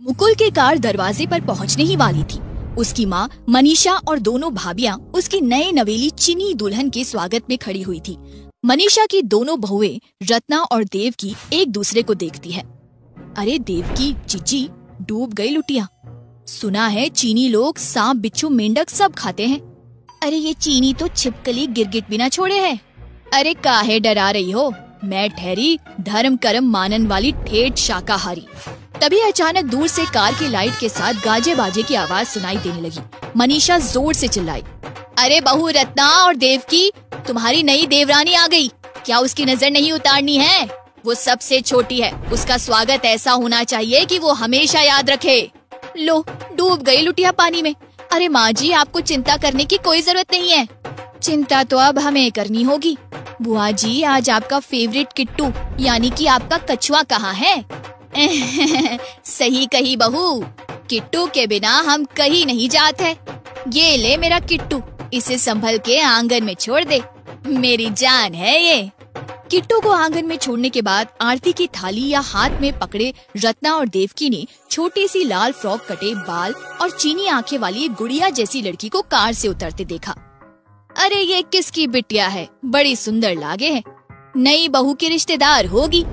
मुकुल की कार दरवाजे पर पहुंचने ही वाली थी। उसकी माँ मनीषा और दोनों भाभियां उसकी नए नवेली चीनी दुल्हन के स्वागत में खड़ी हुई थी। मनीषा की दोनों बहुएं रत्ना और देवकी एक दूसरे को देखती है। अरे देवकी, जीजी, डूब गई लुटिया। सुना है चीनी लोग सांप, बिच्छू, मेंढक सब खाते हैं। अरे ये चीनी तो छिपकली गिरगिट भी ना छोड़े हैं। अरे काहे डरा रही हो, मैं ठहरी धर्म कर्म मानन वाली ठेठ शाकाहारी। तभी अचानक दूर से कार की लाइट के साथ गाजे बाजे की आवाज सुनाई देने लगी। मनीषा जोर से चिल्लाई, अरे बहू रत्ना और देवकी, तुम्हारी नई देवरानी आ गई। क्या उसकी नजर नहीं उतारनी है? वो सबसे छोटी है, उसका स्वागत ऐसा होना चाहिए कि वो हमेशा याद रखे। लो, डूब गई लुटिया पानी में। अरे माँ जी, आपको चिंता करने की कोई जरूरत नहीं है। चिंता तो अब हमें करनी होगी। बुआ जी, आज आपका फेवरेट किट्टू यानी कि आपका कछुआ कहाँ है? सही कही बहू, किट्टू के बिना हम कहीं नहीं जाते। ये ले मेरा किट्टू, इसे संभल के आंगन में छोड़ दे, मेरी जान है ये। किट्टू को आंगन में छोड़ने के बाद आरती की थाली या हाथ में पकड़े रत्ना और देवकी ने छोटी सी लाल फ्रॉक, कटे बाल और चीनी आंखें वाली एक गुड़िया जैसी लड़की को कार से उतरते देखा। अरे ये किसकी बिटिया है? बड़ी सुंदर लागे है, नई बहू की रिश्तेदार होगी।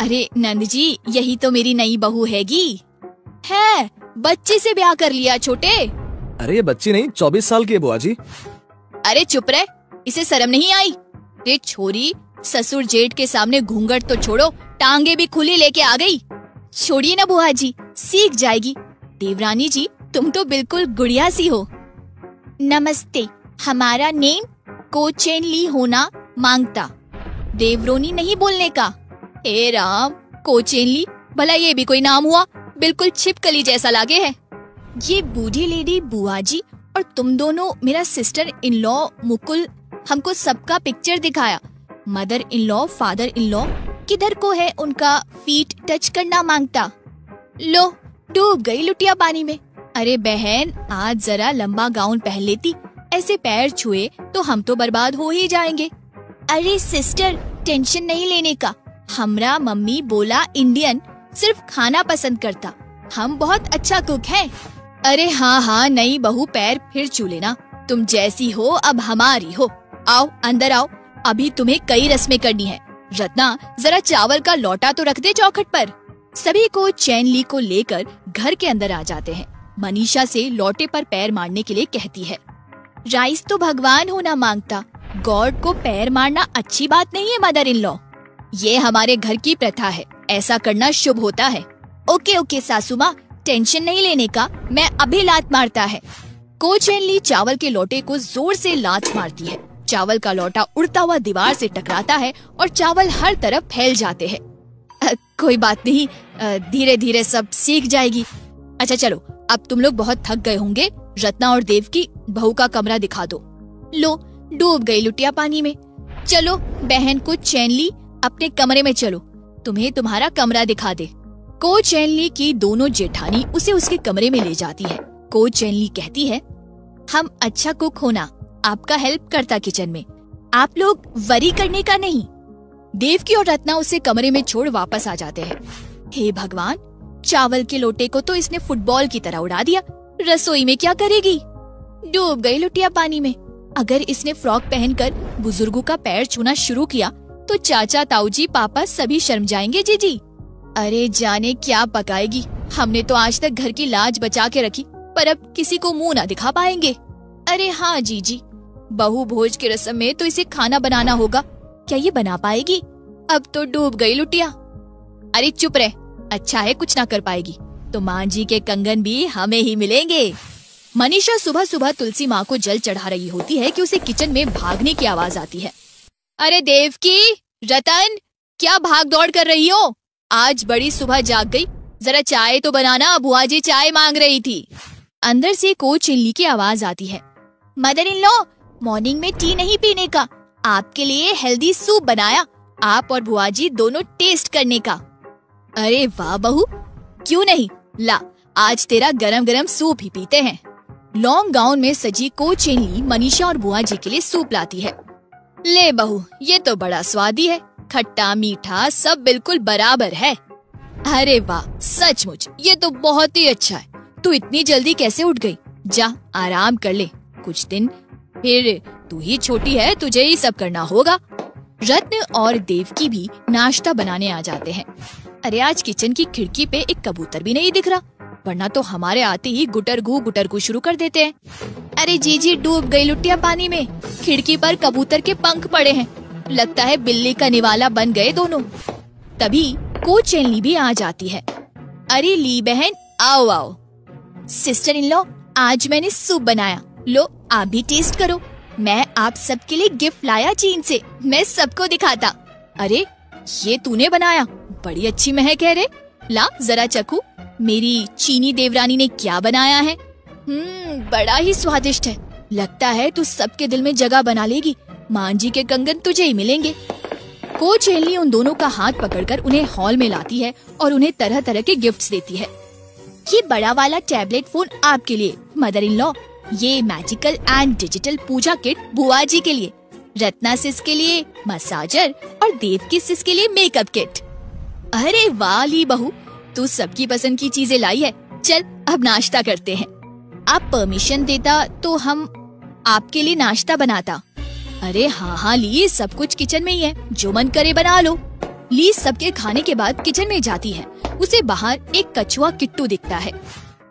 अरे नंद जी, यही तो मेरी नई बहू हैगी। है, बच्ची से ब्याह कर लिया छोटे। अरे ये बच्ची नहीं, 24 साल की है बुआ जी। अरे चुप रह, इसे शर्म नहीं आई? रे छोरी, ससुर जेठ के सामने घूंघट तो छोड़ो, टांगे भी खुली लेके आ गई। छोड़िए ना बुआ जी, सीख जाएगी। देवरानी जी, तुम तो बिल्कुल गुड़िया सी हो। नमस्ते, हमारा नेम कोचेन ली होना मांगता। देवरोनी नहीं बोलने का। ए राम, कोचेनली, भला ये भी कोई नाम हुआ? बिल्कुल छिपकली जैसा लागे है। ये बूढ़ी लेडी बुआ जी और तुम दोनों मेरा सिस्टर इन लॉ मुकुल, हमको सबका पिक्चर दिखाया। Mother in law, father in law किधर को है उनका फीट टच करना मांगता। लो, डूब गई लुटिया पानी में। अरे बहन, आज जरा लंबा गाउन पहन लेती, ऐसे पैर छुए तो हम तो बर्बाद हो ही जाएंगे। अरे सिस्टर, टेंशन नहीं लेने का। हमरा मम्मी बोला इंडियन सिर्फ खाना पसंद करता, हम बहुत अच्छा कुक हैं। अरे हाँ हाँ, नई बहू पैर फिर छू लेना, तुम जैसी हो अब हमारी हो। आओ अंदर आओ, अभी तुम्हें कई रस्में करनी है। रत्ना, जरा चावल का लोटा तो रख दे चौखट पर। सभी को चैन ली को लेकर घर के अंदर आ जाते हैं। मनीषा से लोटे पर पैर मारने के लिए कहती है। राइस तो भगवान होना मांगता, गॉड को पैर मारना अच्छी बात नहीं है मदर इन लॉ। ये हमारे घर की प्रथा है, ऐसा करना शुभ होता है। ओके ओके सासू माँ, टेंशन नहीं लेने का, मैं अभी लात मारता है। कोचेनली चावल के लोटे को जोर से लात मारती है। चावल का लोटा उड़ता हुआ दीवार से टकराता है और चावल हर तरफ फैल जाते हैं। कोई बात नहीं, धीरे धीरे सब सीख जाएगी। अच्छा चलो, अब तुम लोग बहुत थक गए होंगे। रत्ना और देवकी, बहू का कमरा दिखा दो। लो, डूब गई लुटिया पानी में। चलो बहन को चैनली, अपने कमरे में चलो, तुम्हें तुम्हारा कमरा दिखा दे। को चैनली की दोनों जेठानी उसे उसके कमरे में ले जाती है। को चैनली कहती है, हम अच्छा कुक होना, आपका हेल्प करता किचन में, आप लोग वरी करने का नहीं। देवकी और रत्ना उसे कमरे में छोड़ वापस आ जाते हैं। हे भगवान, चावल के लोटे को तो इसने फुटबॉल की तरह उड़ा दिया, रसोई में क्या करेगी? डूब गई लुटिया पानी में। अगर इसने फ्रॉक पहनकर बुजुर्गों का पैर छूना शुरू किया तो चाचा, ताऊजी, पापा सभी शर्म जाएंगे जीजी। अरे जाने क्या पकाएगी। हमने तो आज तक घर की लाज बचा के रखी, पर अब किसी को मुंह ना दिखा पाएंगे। अरे हाँ जीजी, बहू भोज की रस्म में तो इसे खाना बनाना होगा, क्या ये बना पाएगी? अब तो डूब गई लुटिया। अरे चुप रह, अच्छा है कुछ ना कर पाएगी तो माँ जी के कंगन भी हमें ही मिलेंगे। मनीषा सुबह सुबह तुलसी माँ को जल चढ़ा रही होती है कि उसे किचन में भागने की आवाज आती है। अरे देवकी, रतन, क्या भाग दौड़ कर रही हो? आज बड़ी सुबह जाग गई, जरा चाय तो बनाना, बुआ जी चाय मांग रही थी। अंदर से कोचेनली की आवाज आती है। मदर इन लॉ, मॉर्निंग में टी नहीं पीने का, आपके लिए हेल्दी सूप बनाया, आप और बुआ जी दोनों टेस्ट करने का। अरे वाह बहू, क्यों नहीं, ला आज तेरा गरम गरम सूप ही पीते हैं। लॉन्ग गाउन में सजी कोचेनली मनीषा और बुआ जी के लिए सूप लाती है। ले बहू, ये तो बड़ा स्वादी है, खट्टा मीठा सब बिल्कुल बराबर है। अरे वाह, सचमुच ये तो बहुत ही अच्छा है। तू इतनी जल्दी कैसे उठ गई? जा आराम कर ले कुछ दिन, फिर तू ही छोटी है, तुझे ही सब करना होगा। रत्न और देवकी भी नाश्ता बनाने आ जाते हैं। अरे आज किचन की खिड़की पे एक कबूतर भी नहीं दिख रहा, वरना तो हमारे आते ही गुटरगू शुरू कर देते हैं। अरे जीजी डूब गई लुटिया पानी में, खिड़की पर कबूतर के पंख पड़े हैं, लगता है बिल्ली का निवाला बन गए दोनों। तभी कोचेन ली भी आ जाती है। अरे ली बहन आओ आओ। सिस्टर इन लॉ, आज मैंने सूप बनाया, लो आप भी टेस्ट करो। मैं आप सबके लिए गिफ्ट लाया चीन से, मैं सबको दिखाता। अरे ये तूने बनाया, बड़ी अच्छी महक है रे, ला जरा चखू। मेरी चीनी देवरानी ने क्या बनाया है? बड़ा ही स्वादिष्ट है, लगता है तू सबके दिल में जगह बना लेगी। मांझी के कंगन तुझे ही मिलेंगे। कोचेन ली उन दोनों का हाथ पकड़कर उन्हें हॉल में लाती है और उन्हें तरह तरह के गिफ्ट्स देती है। ये बड़ा वाला टैबलेट फोन आपके लिए मदर इन लॉ, ये magical and digital puja kit बुआ जी के लिए, रत्ना सिस के लिए मसाजर और देवकी सिस के लिए मेकअप किट। अरे वाह ली बहू, तू सबकी पसंद की चीजें लाई है। चल अब नाश्ता करते हैं। आप परमिशन देता तो हम आपके लिए नाश्ता बनाता। अरे हाँ ली, सब कुछ किचन में ही है, जो मन करे बना लो। ली सबके खाने के बाद किचन में जाती है। उसे बाहर एक कछुआ किट्टू दिखता है।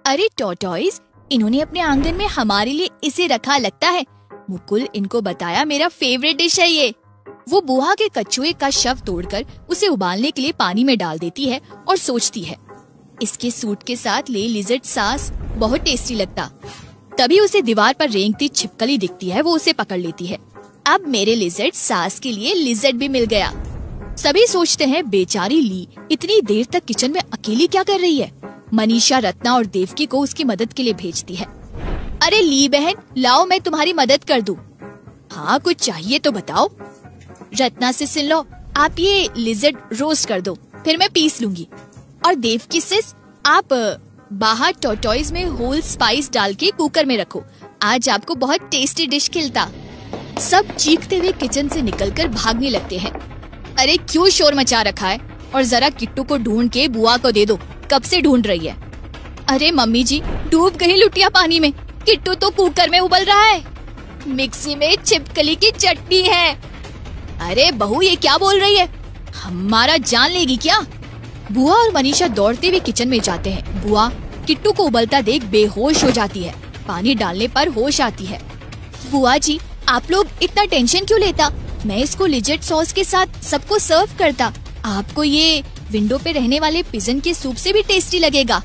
अरे टॉर्टॉइस, इन्होंने अपने आंगन में हमारे लिए इसे रखा लगता है। मुकुल इनको बताया मेरा फेवरेट डिश है ये। वो बुआ के कछुए का शव तोड़कर उसे उबालने के लिए पानी में डाल देती है और सोचती है, इसके सूट के साथ ले लिजर्ड सास बहुत टेस्टी लगता। तभी उसे दीवार पर रेंगती छिपकली दिखती है, वो उसे पकड़ लेती है। अब मेरे लिजर्ड सास के लिए लिजर्ड भी मिल गया। सभी सोचते हैं बेचारी ली इतनी देर तक किचन में अकेली क्या कर रही है। मनीषा रत्ना और देवकी को उसकी मदद के लिए भेजती है। अरे ली बहन लाओ, मैं तुम्हारी मदद कर दूं। हाँ कुछ चाहिए तो बताओ। रत्ना सिस इन लॉ, आप ये लिजर्ड रोस्ट कर दो, फिर मैं पीस लूंगी। और देवकी सिस, आप बाहर टॉर्टॉइस में होल स्पाइस डाल के कुकर में रखो, आज आपको बहुत टेस्टी डिश खिलता। सब चीखते हुए किचन से निकलकर भागने लगते हैं। अरे क्यों शोर मचा रखा है, और जरा किट्टू को ढूंढ के बुआ को दे दो, कब से ढूंढ रही है। अरे मम्मी जी डूब गई लुटिया पानी में, किट्टू तो कुकर में उबल रहा है, मिक्सी में छिपकली की चटनी है। अरे बहू ये क्या बोल रही है, हमारा जान लेगी क्या? बुआ और मनीषा दौड़ते हुए किचन में जाते हैं। बुआ किट्टू को उबलता देख बेहोश हो जाती है, पानी डालने पर होश आती है। बुआ जी आप लोग इतना टेंशन क्यों लेता, मैं इसको लिजर्ड सॉस के साथ सबको सर्व करता, आपको ये विंडो पे रहने वाले पिजन के सूप से भी टेस्टी लगेगा।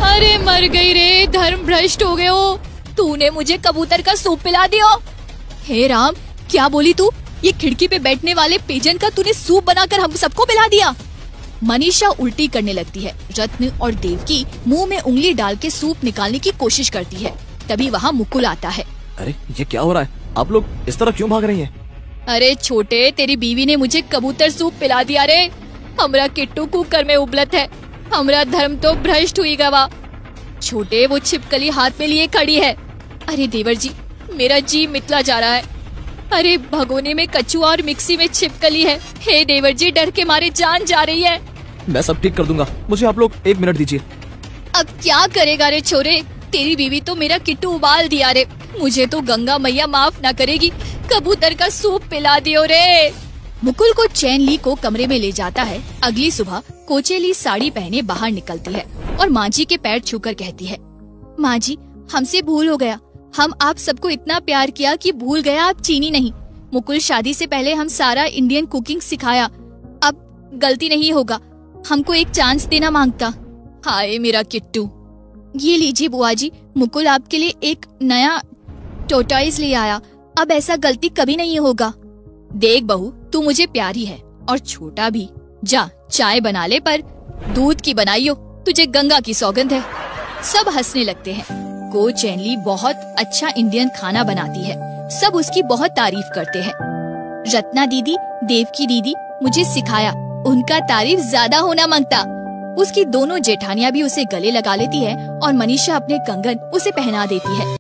अरे मर गई रे, धर्म भ्रष्ट हो गए हो, तूने मुझे कबूतर का सूप पिला दिया। हे राम क्या बोली तू, ये खिड़की पे बैठने वाले पिजन का तूने सूप बनाकर हम सबको पिला दिया। मनीषा उल्टी करने लगती है। रत्न और देवकी मुंह में उंगली डाल के सूप निकालने की कोशिश करती है। तभी वहाँ मुकुल आता है। अरे ये क्या हो रहा है, आप लोग इस तरह क्यों भाग रही हैं? अरे छोटे, तेरी बीवी ने मुझे कबूतर सूप पिला दिया रे, हमरा किट्टू कुकर में उबलत है, हमरा धर्म तो भ्रष्ट हुई गवा। छोटे वो छिपकली हाथ में लिए खड़ी है। अरे देवर जी मेरा जी मितला जा रहा है। अरे भगोने में कछुआ और मिक्सी में छिपकली है। हे देवर जी डर के मारे जान जा रही है। मैं सब ठीक कर दूंगा, मुझे आप लोग 1 मिनट दीजिए। अब क्या करेगा रे छोरे, तेरी बीवी तो मेरा किट्टू उबाल दिया रे, मुझे तो गंगा मैया माफ ना करेगी, कबूतर का सूप पिला दियो रे। मुकुल को चैन ली को कमरे में ले जाता है। अगली सुबह कोचेली साड़ी पहने बाहर निकलती है और माँ जी के पैर छूकर कहती है, माँ जी हमसे भूल हो गया, हम आप सबको इतना प्यार किया कि भूल गया आप चीनी नहीं। मुकुल शादी से पहले हम सारा इंडियन कुकिंग सिखाया, अब गलती नहीं होगा, हमको एक चांस देना मांगता। हाय मेरा किट्टू। ये लीजिए बुआ जी, मुकुल आपके लिए एक नया टॉर्टॉइस ले आया, अब ऐसा गलती कभी नहीं होगा। देख बहू तू मुझे प्यारी है और छोटा भी, जा चाय बना ले, पर दूध की बनाइयो, तुझे गंगा की सौगंध है। सब हंसने लगते हैं। को चैनली बहुत अच्छा इंडियन खाना बनाती है, सब उसकी बहुत तारीफ करते हैं। रत्ना दीदी, देवकी दीदी मुझे सिखाया, उनका तारीफ ज्यादा होना मांगता। उसकी दोनों जेठानियां भी उसे गले लगा लेती है और मनीषा अपने कंगन उसे पहना देती है।